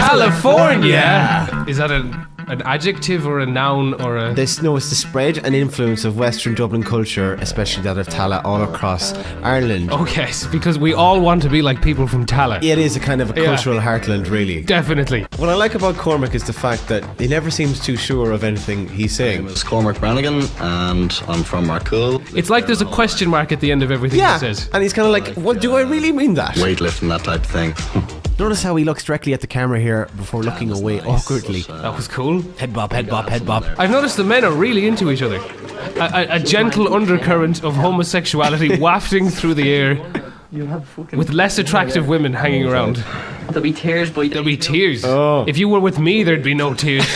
Tallafornia. Is that an adjective or a noun or a... It's the spread and influence of Western Dublin culture, especially that of Talla, all across Ireland. Okay, because we all want to be like people from Talla. It is a kind of a cultural heartland, really. Definitely. What I like about Cormac is the fact that he never seems too sure of anything he's saying. It's Cormac Brannigan, and I'm from Marcool. It's like there's a question mark at the end of everything he says. And he's kind of like, well, do I really mean that? Weightlifting, that type of thing. Notice how he looks directly at the camera here before looking away awkwardly. That was cool. Head bob, head bob, head bob. I've noticed the men are really into each other. A gentle undercurrent of homosexuality wafting through the air, with less attractive women hanging around. There'll be tears, boy. There'll be tears. Oh. If you were with me, there'd be no tears.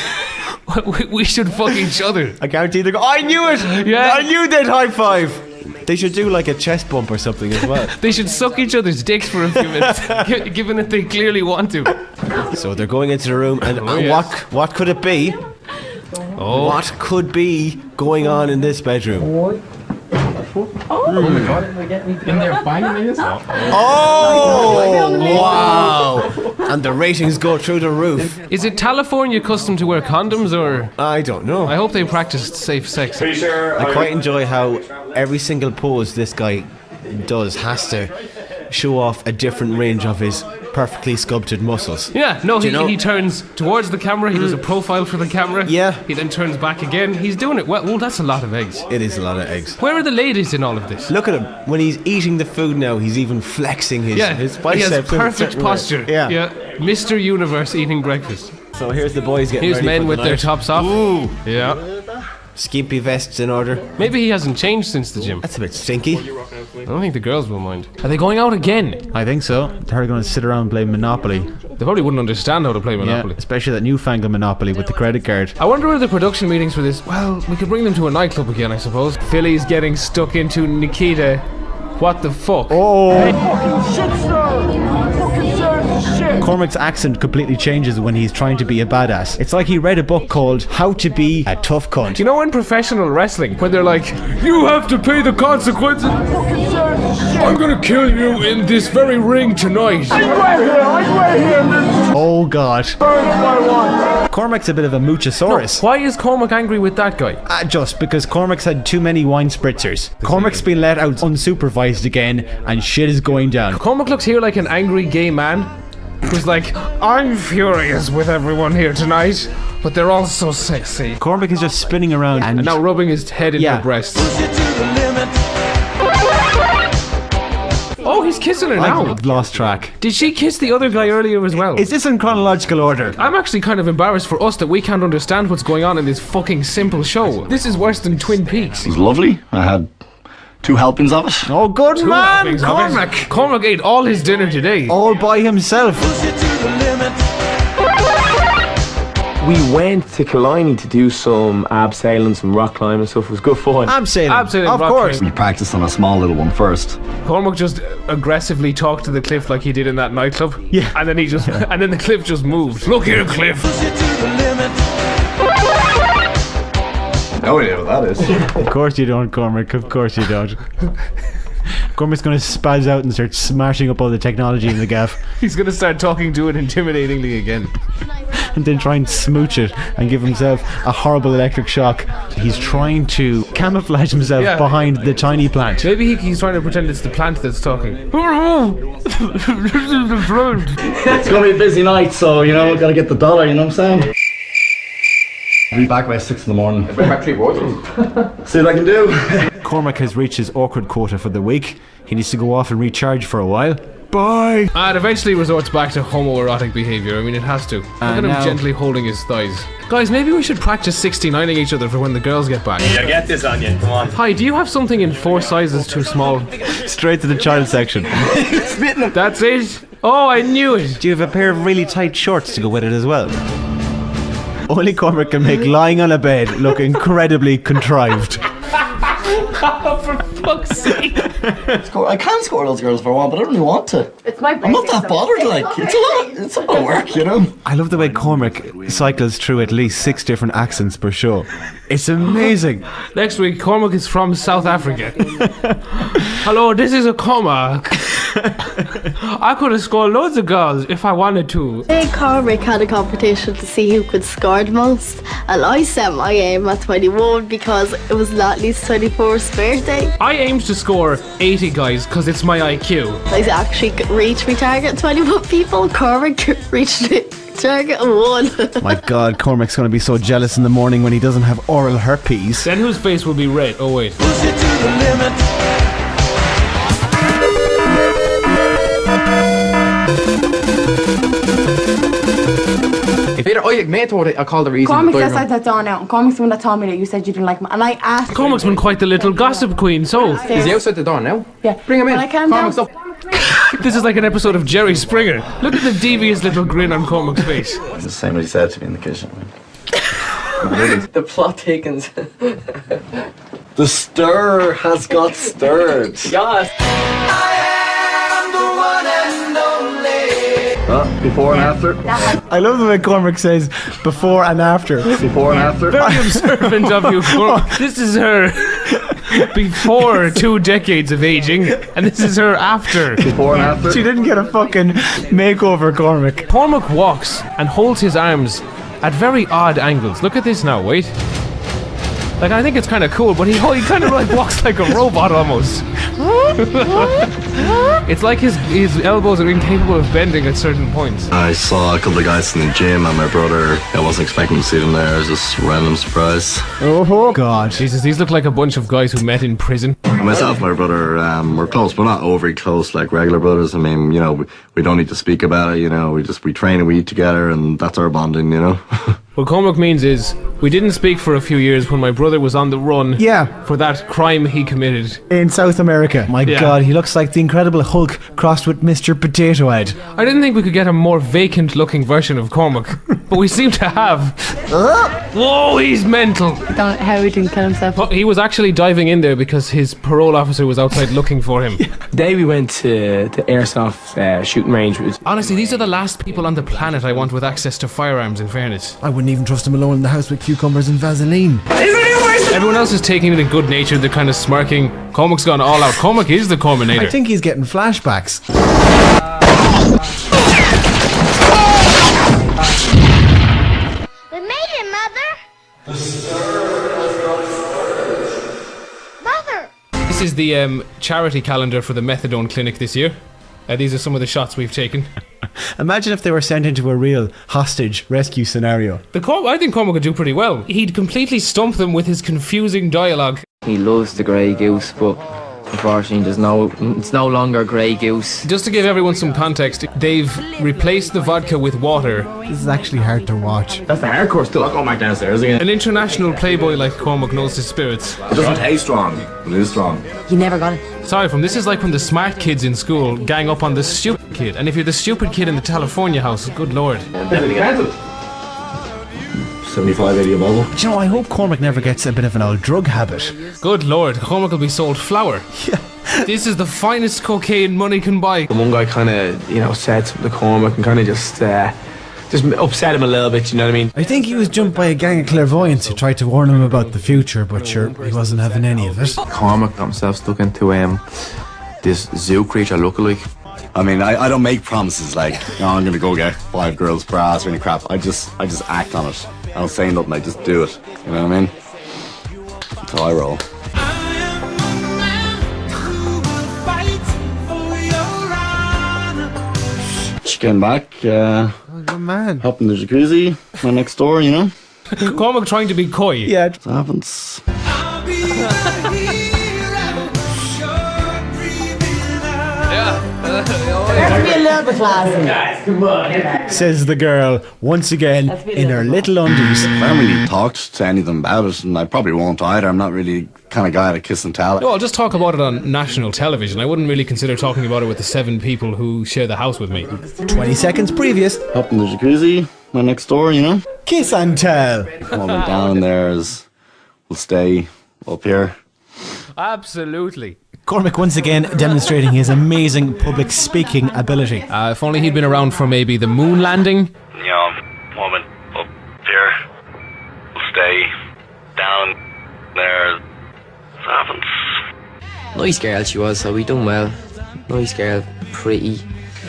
We should fuck each other. I guarantee they go, I knew it! Yeah. I knew they'd high five! They should do like a chest bump or something as well. They should suck each other's dicks for a few minutes, given that they clearly want to. So they're going into the room, and what could it be? Oh. What could be going on in this bedroom? Oh my god, am I getting in there banging this? Oh, wow! And the ratings go through the roof. Is it Tallafornia custom to wear condoms, or...? I don't know. I hope they practiced safe sex. I quite enjoy how every single pose this guy does has to show off a different range of his perfectly sculpted muscles. Yeah, no, he turns towards the camera, he does a profile for the camera. Yeah. He then turns back again. He's doing it well. Oh, that's a lot of eggs. It is a lot of eggs. Where are the ladies in all of this? Look at him. When he's eating the food now, he's even flexing his biceps. He has perfect posture. Yeah. Mr. Universe eating breakfast. So here's the boys getting Here's ready men for with the their night. tops off. Ooh. Yeah. Skimpy vests in order. Maybe he hasn't changed since the gym. That's a bit stinky. I don't think the girls will mind. Are they going out again? I think so. They're going to sit around and play Monopoly. They probably wouldn't understand how to play Monopoly. Yeah, especially that newfangled Monopoly with the credit card. I wonder where the production meetings for this... Well, we could bring them to a nightclub again, I suppose. Philly's getting stuck into Nikita. What the fuck? Cormac's accent completely changes when he's trying to be a badass. It's like he read a book called How to Be a Tough Cunt. You know in professional wrestling, when they're like, you have to pay the consequences. I'm gonna kill you in this very ring tonight. Oh god. Cormac's a bit of a moochosaurus. Why is Cormac angry with that guy? Just because Cormac's had too many wine spritzers. Cormac's been let out unsupervised again and shit is going down. Cormac looks here like an angry gay man who's like, I'm furious with everyone here tonight, but they're all so sexy. Cormac is just spinning around And now rubbing his head in her breast. Oh, he's kissing her now. I've lost track. Did she kiss the other guy earlier as well? Is this in chronological order? I'm actually kind of embarrassed for us that we can't understand what's going on in this fucking simple show. This is worse than Twin Peaks. It was lovely. I had 2 helpings of it. Oh, good man, Cormac. Cormac ate all his dinner today. All by himself. We went to Killiney to do some abseiling, some rock climbing and stuff. It was good fun. Abseiling, of rock course. We practiced on a small little one first. Cormac just aggressively talked to the cliff like he did in that nightclub. Yeah. And then and then the cliff just moved. Look here, Cliff. No idea what that is. Of course you don't, Cormac. Of course you don't. Cormac's going to spaz out and start smashing up all the technology in the gaff. He's gonna start talking to it intimidatingly again. And then try and smooch it and give himself a horrible electric shock. He's trying to camouflage himself behind the tiny plant. Maybe he's trying to pretend it's the plant that's talking. It's gonna be a busy night, so you know, gotta get the dollar, you know what I'm saying? I'll be back by 6 in the morning. Bring back 3 bottles. See what I can do. Cormac has reached his awkward quota for the week. He needs to go off and recharge for a while. Bye! And eventually resorts back to homoerotic behaviour. I mean, it has to. Look at him gently holding his thighs. Guys, maybe we should practice 69ing each other for when the girls get back. Yeah, get this on you. Come on. Hi, do you have something in 4 sizes too small? Straight to the child section. That's it? Oh, I knew it! Do you have a pair of really tight shorts to go with it as well? Only Cormac can make lying on a bed look incredibly contrived. For fuck's sake! I can score those girls for a while, but I don't really want to. It's my I'm not that bothered, like. It's a lot of work, you know? I love the way Cormac cycles through at least 6 different accents per show. It's amazing. Next week, Cormac is from South Africa. Hello, this is a Cormac. I could have scored loads of goals if I wanted to. Cormac had a competition to see who could score the most, and I set my aim at 21 because it was Natalie's 24th birthday. I aimed to score 80 guys because it's my IQ. I actually reached my target, 21 people. Cormac reached it. Target of 1. My God, Cormac's going to be so jealous in the morning when he doesn't have oral herpes. Then whose face will be red? Oh wait. Peter, I called the reason. Cormac said that down now. Cormac's the one that told me that you said you didn't like me. And I asked. Cormac's been quite the little gossip queen, so. Is he outside the door now? Yeah. Bring him in. When I came Cormac's down. up. This is like an episode of Jerry Springer. Look at the devious little grin on Cormac's face. The same as he said to me in the kitchen. The plot thickens. The stir has got stirred. Yes. Before and after. I love the way Cormac says before and after. Before and after. Very observant of you, Cormac. This is her before 2 decades of aging, and this is her after. Before and after. She didn't get a fucking makeover, Cormac. Cormac walks and holds his arms at very odd angles. Look at this now, wait. Like, I think it's kind of cool, but he kind of like walks like a robot almost. It's like his elbows are incapable of bending at certain points. I saw a couple of guys in the gym and my brother, I wasn't expecting to see them there. It was just a random surprise. Oh God. Jesus, these look like a bunch of guys who met in prison. Myself and my brother, we're close, but not overly close like regular brothers. I mean, you know, we don't need to speak about it, you know, we train and we eat together and that's our bonding, you know. What Cormac means is, we didn't speak for a few years when my brother was on the run for that crime he committed. In South America. My God, he looks like the Incredible Hulk crossed with Mr. Potato Head. I didn't think we could get a more vacant looking version of Cormac, but we seem to have. Whoa, he's mental. How he didn't kill himself. But he was actually diving in there because his parole officer was outside looking for him. The day we went to the airsoft shooting range was Honestly, these are the last people on the planet I want with access to firearms, in fairness. I wouldn't even trust him alone in the house with cucumbers and Vaseline. Everyone else is taking it in good nature, they're kind of smirking. Cormac's gone all out. Cormac is the Corminator. I think he's getting flashbacks. We made it, Mother. Mother. This is the charity calendar for the methadone clinic this year. These are some of the shots we've taken. Imagine if they were sent into a real hostage rescue scenario. I think Cormac would do pretty well. He'd completely stump them with his confusing dialogue. He loves the grey goose, but unfortunately it's no longer grey goose. Just to give everyone some context, they've replaced the vodka with water. This is actually hard to watch. That's the hardcore stuff. I'll go back downstairs again. An international playboy like Cormac knows his spirits. It doesn't taste strong, but it is strong. You never got it. Sorry, this is like when the smart kids in school gang up on the stupid kid. And if you're the stupid kid in the Tallafornia house, good lord. 75, 80 a bottle. Do you know, I hope Cormac never gets a bit of an old drug habit. Good lord, Cormac will be sold flour. Yeah. This is the finest cocaine money can buy. the one guy kind of, you know, said something to Cormac and kind of just upset him a little bit, you know what I mean? I think he was jumped by a gang of clairvoyants who tried to warn him about the future, but sure, he wasn't having any of it. Cormac got himself stuck into this zoo creature lookalike. I mean, I don't make promises like, no, I'm gonna go get 5 girls per ass or any crap. I just act on it. I don't say nothing, I just do it. You know what I mean? That's how I roll. Just getting back, Good man. hopping the jacuzzi, right next door, you know? Cormac trying to be coy. Yeah. It happens. Let's be a little bit classy. Says the girl, once again, in her little undies. I haven't really talked to any of them about it, and I probably won't either. I'm not really the kind of guy to kiss and tell. No, I'll just talk about it on national television. I wouldn't really consider talking about it with the 7 people who share the house with me. 20 seconds previous. Hopping the jacuzzi, right next door, you know? Kiss and tell. What went down there is, we'll stay up here. Absolutely. Cormac once again demonstrating his amazing public speaking ability. If only he'd been around for maybe the moon landing. Woman up here. We'll stay down there. Nice girl she was, so we done well. Nice girl, pretty.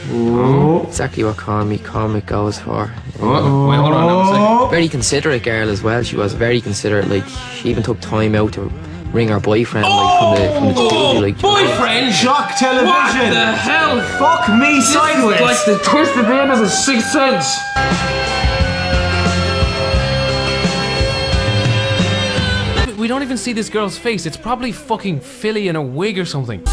Exactly what cormac goes for. Wait, hold on now a second. Very considerate girl as well. She was very considerate. Like, she even took time out to ring her boyfriend, like, from the jacuzzi, like. Boyfriend? Shock television. What the hell? Fuck me sideways. Like the twist at the end of The Sixth Sense. We don't even see this girl's face. It's probably fucking Philly in a wig or something.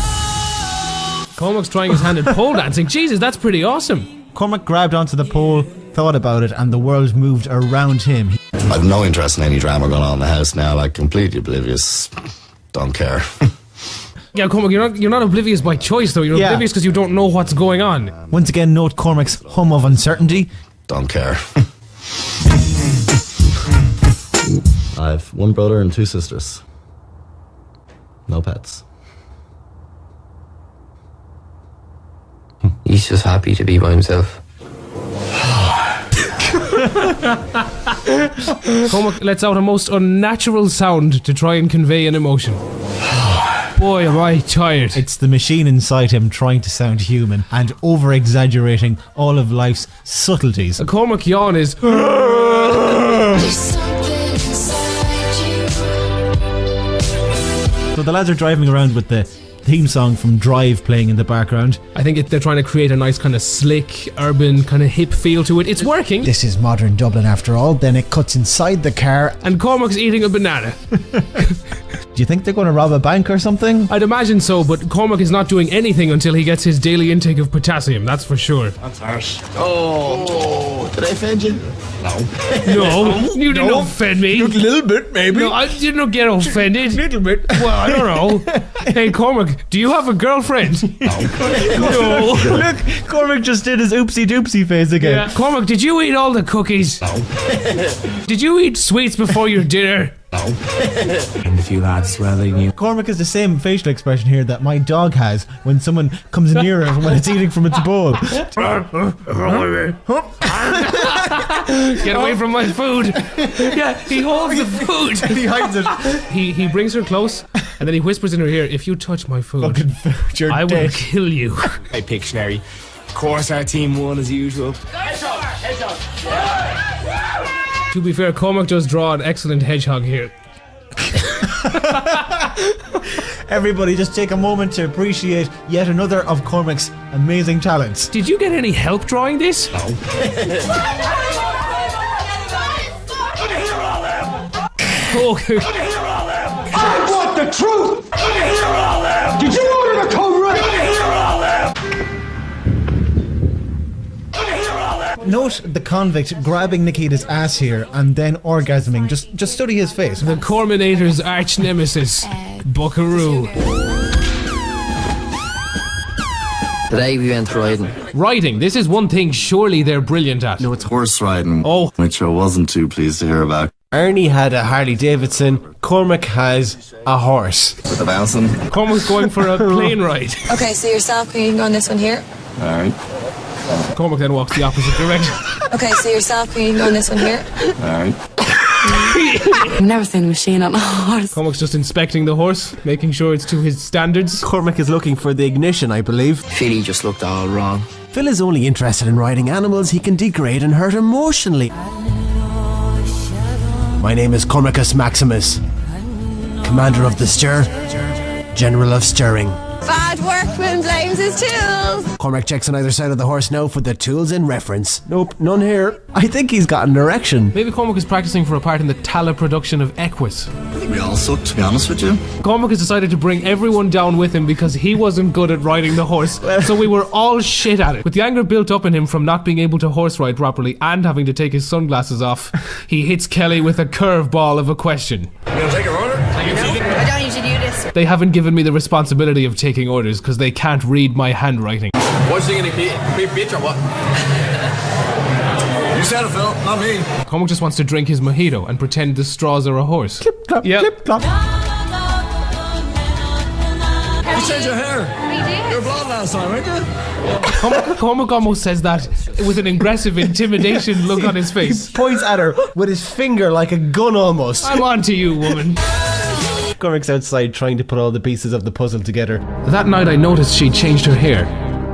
Cormac's trying his hand at pole dancing. Jesus, that's pretty awesome. Cormac grabbed onto the pole, thought about it, and the world moved around him. I've no interest in any drama going on in the house now, like completely oblivious. Don't care. Yeah, Cormac, you're not oblivious by choice though. You're oblivious because you don't know what's going on. Once again, note Cormac's hum of uncertainty. Don't care. I've one brother and 2 sisters. No pets. He's just happy to be by himself. Cormac lets out a most unnatural sound to try and convey an emotion. Boy, am I tired. It's the machine inside him trying to sound human and over-exaggerating all of life's subtleties. A Cormac yawn is... So the lads are driving around with the theme song from Drive playing in the background. I think they're trying to create a nice kind of slick, urban, kind of hip feel to it. It's working. This is modern Dublin after all. Then it cuts inside the car. And Cormac's eating a banana. Do you think they're going to rob a bank or something? I'd imagine so, but Cormac is not doing anything until he gets his daily intake of potassium, that's for sure. That's harsh. Oh, did I offend you? No, you didn't offend me. A little bit, maybe. No, I didn't get offended. A little bit. Well, I don't know. Hey, Cormac, do you have a girlfriend? No. Look, Cormac just did his oopsie doopsie face again. Yeah. Cormac, did you eat all the cookies? No. Did you eat sweets before your dinner? No. And a few lads, well, they knew. Cormac has the same facial expression here that my dog has when someone comes near it when it's eating from its bowl. Get away from my food. Yeah, he holds the food. He hides it. He brings her close and then he whispers in her ear, if you touch my food, Fucking food, you're I dead. will kill you. Hey, Pictionary. Of course, our team won as usual. To be fair, Cormac does draw an excellent hedgehog here. Everybody just take a moment to appreciate yet another of Cormac's amazing talents. Did you get any help drawing this? No. Okay. I want the truth! Did you order the code red? Note the convict grabbing Nikita's ass here and then orgasming. Just study his face. The Corminator's arch nemesis, Buckaroo. Today we went riding. Riding, this is one thing surely they're brilliant at. No, it's horse riding. Oh. Which I wasn't too pleased to hear about. Ernie had a Harley Davidson. Cormac has a horse. With the bouncing. Cormac's going for a plane ride. Okay, so yourself, can you go on this one here? Alright. Cormac then walks the opposite direction. Okay, so yourself, can you go on this one here? Alright. I've never seen a machine on a horse. Cormac's just inspecting the horse, making sure it's to his standards. Cormac is looking for the ignition, I believe. Philly just looked all wrong. Phil is only interested in riding animals he can degrade and hurt emotionally. My name is Cormacus Maximus, Commander of the Stir, General of Stirring. Bad workman blames his tools. Cormac checks on either side of the horse now for the tools in reference. Nope, none here. I think he's got an erection. Maybe Cormac is practicing for a part in the Tala production of Equus. I think we all suck, to be honest with you. Cormac has decided to bring everyone down with him because he wasn't good at riding the horse, so we were all shit at it. With the anger built up in him from not being able to horse ride properly and having to take his sunglasses off, he hits Kelly with a curveball of a question. You gonna take your order? I don't usually do this. They haven't given me the responsibility of taking orders because they can't read my handwriting. What's he gonna be bitch or what? You said it, Phil, not me. Cormac just wants to drink his mojito and pretend the straws are a horse. Clip, clop, Yep. clip, clop. You changed your hair. We did. You were blonde last time, weren't you? Cormac almost says that with an aggressive intimidation look on his face. Points at her with his finger like a gun almost. I'm on to you, woman. Cormac's outside trying to put all the pieces of the puzzle together. That night I noticed she'd changed her hair.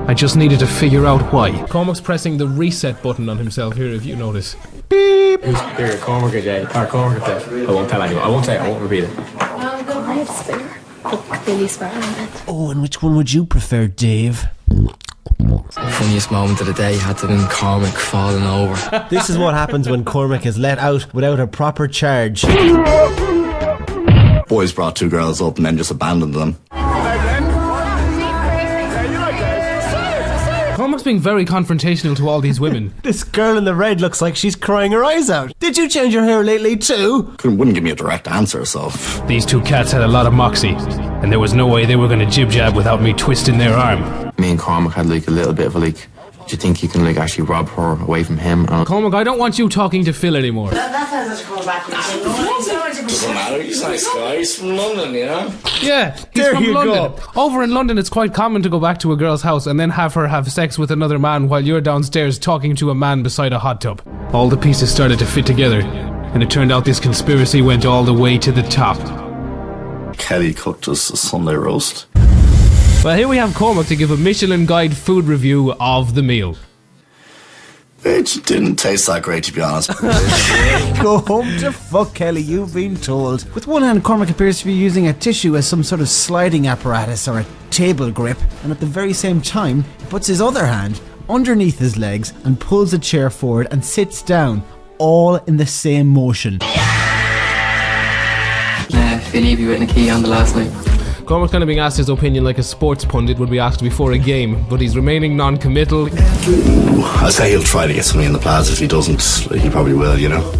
I just needed to figure out why. Cormac's pressing the reset button on himself here, if you notice. Beep. Here, Cormac or Jay. Or Cormac or Jay. I won't tell anyone. I won't say it. I won't repeat it. Oh, and which one would you prefer, Dave? Funniest moment of the day had to been Cormac falling over. This is what happens when Cormac is let out without a proper charge. Boys brought 2 girls up and then just abandoned them. Cormac's being very confrontational to all these women. This girl in the red looks like she's crying her eyes out. Did you change your hair lately too? Wouldn't give me a direct answer, so... These 2 cats had a lot of moxie, and there was no way they were going to jib-jab without me twisting their arm. Me and Cormac had like a little bit of a like, do you think you can like actually rob her away from him? Cormac, I don't want you talking to Phil anymore. Doesn't matter, he's a nice guy, he's from London, you know? Yeah, he's from London. Over in London, it's quite common to go back to a girl's house and then have her have sex with another man while you're downstairs talking to a man beside a hot tub. All the pieces started to fit together, and it turned out this conspiracy went all the way to the top. Kelly cooked us a Sunday roast. Well, here we have Cormac to give a Michelin Guide food review of the meal. It didn't taste that great, to be honest. Go home to fuck, Kelly, you've been told. With one hand, Cormac appears to be using a tissue as some sort of sliding apparatus or a table grip, and at the very same time, he puts his other hand underneath his legs and pulls a chair forward and sits down, all in the same motion. Phil Levy with Nikki on the last night. Cormac's kind of being asked his opinion like a sports pundit would be asked before a game, but he's remaining non-committal. I'd say he'll try to get something in the plaza. If he doesn't, he probably will, you know.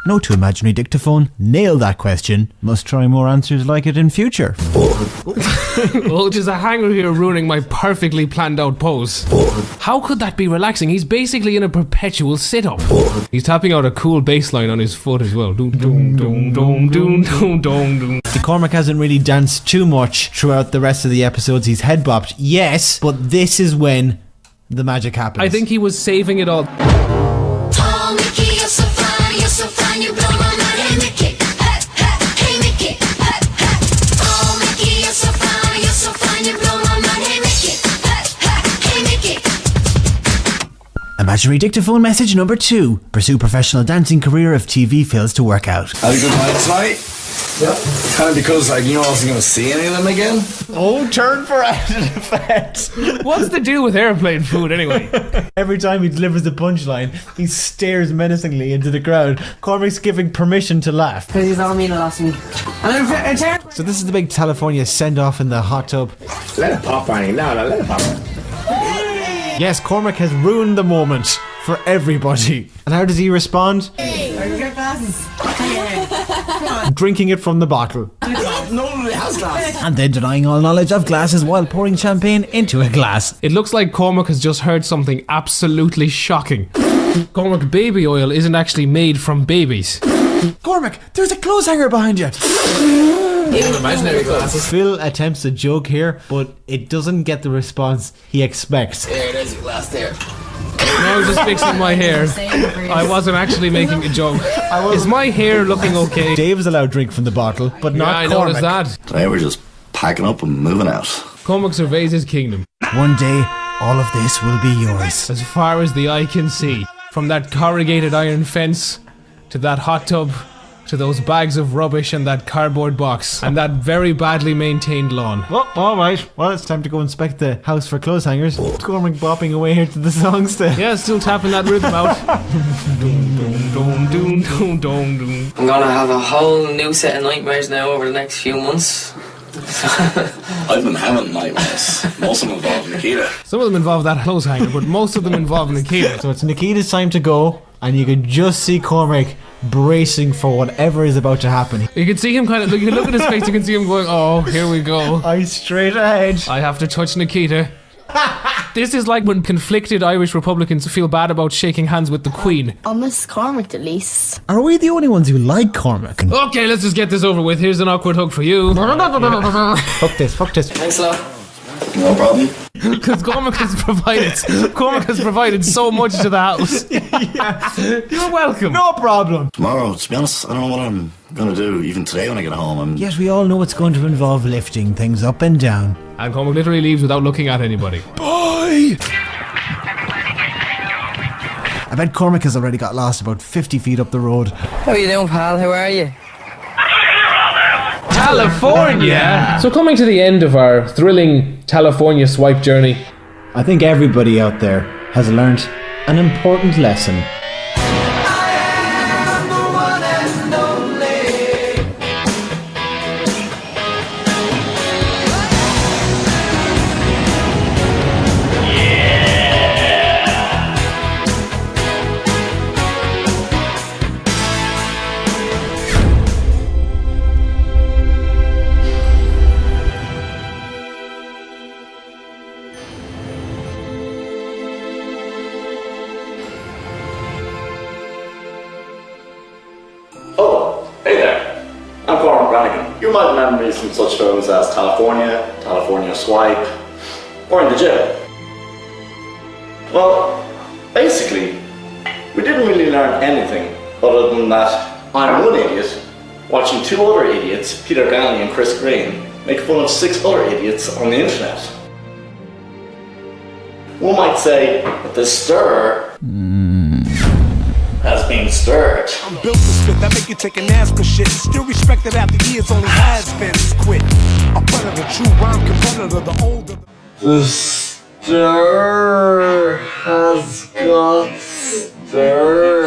No to imaginary dictaphone. Nail that question. Must try more answers like it in future. Well, there's a hanger here ruining my perfectly planned out pose. How could that be relaxing? He's basically in a perpetual sit-up. He's tapping out a cool bass line on his foot as well. Cormac hasn't really danced too much throughout the rest of the episodes. He's head bopped, yes, but this is when the magic happens. I think he was saving it all. Imaginary dictaphone message number 2. Pursue professional dancing career if TV fails to work out. Had a good night tonight? Yep. Kind of because you know I wasn't going to see any of them again. Oh, turn for added effect. What's the deal with airplane food anyway? Every time he delivers the punchline, he stares menacingly into the crowd. Cormac's giving permission to laugh. Because he's all mean and lost me. So this is the big Tallafornia send-off in the hot tub. Let it pop, Annie. No, let it pop. Yes, Cormac has ruined the moment for everybody. And how does he respond? Drinking it from the bottle. Nobody has glasses. And then denying all knowledge of glasses while pouring champagne into a glass. It looks like Cormac has just heard something absolutely shocking. Cormac, baby oil isn't actually made from babies. Cormac, there's a clothes hanger behind you. Even imaginary glasses. Phil attempts a joke here, but it doesn't get the response he expects. There, there's your glass there. No, I was just fixing my hair. I wasn't actually making a joke. Is my hair looking okay? Dave's allowed to drink from the bottle, but not I Cormac. noticed that. Today we're just packing up and moving out. Cormac surveys his kingdom. One day, all of this will be yours. As far as the eye can see. From that corrugated iron fence, to that hot tub, to those bags of rubbish and that cardboard box, and that very badly maintained lawn. Well, alright. Well, it's time to go inspect the house for clothes hangers. Cormac bopping away here to the song still. Yeah, still tapping that rhythm out. I'm gonna have a whole new set of nightmares now over the next few months. I've been having nightmares. Most of them involve Nikita. Some of them involve that clothes hanger, but most of them involve Nikita. So it's Nikita's time to go, and you can just see Cormac bracing for whatever is about to happen. You can see him kind of, you can look at his face, you can see him going, oh, here we go. Eyes straight ahead. I have to touch Nikita. This is like when conflicted Irish Republicans feel bad about shaking hands with the Queen. I'll miss Cormac at least. Are we the only ones who like Cormac? Okay, let's just get this over with. Here's an awkward hug for you. Fuck this. Thanks a lot. No problem. Because Cormac has provided so much to the house. You're welcome. No problem. Tomorrow, to be honest, I don't know what I'm gonna do. Even today when I get home, Yes, we all know it's going to involve lifting things up and down. And Cormac literally leaves without looking at anybody. Bye! I bet Cormac has already got lost about 50 feet up the road. How are you doing, pal? How are you? Tallafornia! So coming to the end of our thrilling Tallafornia swipe journey, I think everybody out there has learnt an important lesson. You might remember me from such films as Tallafornia Swipe, or In the Gym. Well, basically, we didn't really learn anything other than that I'm one idiot watching two other idiots, Peter Ganley and Chris Green, make fun of 6 other idiots on the internet. One might say that the stir has been stirred. I'm built to spit, that make you take an ass for shit. Still respected after years, only has been quit. A predator, true rhyme competitor, the older. The stir has got stirred.